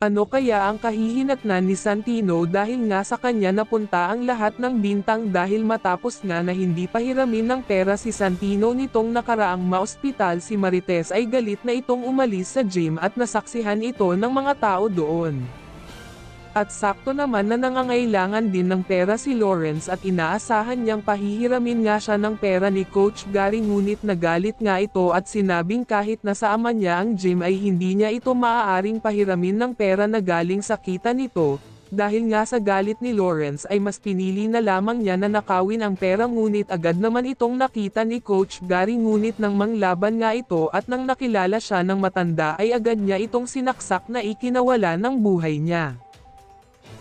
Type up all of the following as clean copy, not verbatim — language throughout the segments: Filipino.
Ano kaya ang kahihinatnan ni Santino dahil nga sa kanya napunta ang lahat ng bintang dahil matapos nga na hindi pahiramin ng pera si Santino nitong nakaraang maospital si Marites ay galit na itong umalis sa gym at nasaksihan ito ng mga tao doon. At sakto naman na nangangailangan din ng pera si Lawrence at inaasahan niyang pahihiramin nga siya ng pera ni Coach Gary ngunit nagalit nga ito at sinabing kahit nasa ama niya ang gym ay hindi niya ito maaaring pahiramin ng pera na galing sa kita nito, dahil nga sa galit ni Lawrence ay mas pinili na lamang niya na nakawin ang pera ngunit agad naman itong nakita ni Coach Gary ngunit nang manglaban nga ito at nang nakilala siya ng matanda ay agad niya itong sinaksak na ikinawala ng buhay niya.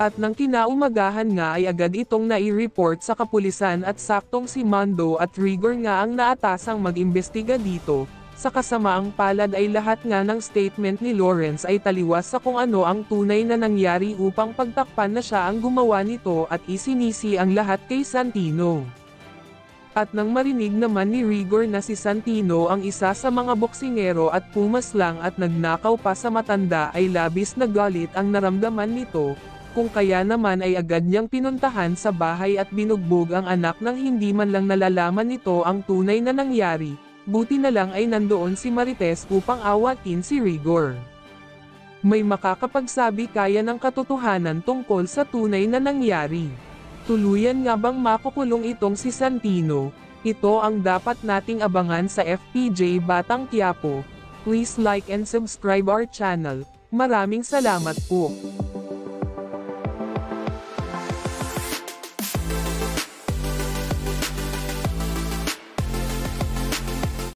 At nang kinaumagahan nga ay agad itong nai-report sa kapulisan at saktong si Mando at Rigor nga ang naatasang mag-imbestiga dito. Sa kasamaang palad ay lahat nga ng statement ni Lawrence ay taliwas sa kung ano ang tunay na nangyari upang pagtakpan na siya ang gumawa nito at isinisi ang lahat kay Santino. At nang marinig naman ni Rigor na si Santino ang isa sa mga boksingero at pumaslang at nagnakaw pa sa matanda ay labis na galit ang naramdaman nito. Kung kaya naman ay agad niyang pinuntahan sa bahay at binugbog ang anak nang hindi man lang nalalaman nito ang tunay na nangyari, buti na lang ay nandoon si Marites upang awatin si Rigor. May makakapagsabi kaya ng katotohanan tungkol sa tunay na nangyari. Tuluyan nga bang makukulong itong si Santino? Ito ang dapat nating abangan sa FPJ Batang Quiapo. Please like and subscribe our channel. Maraming salamat po.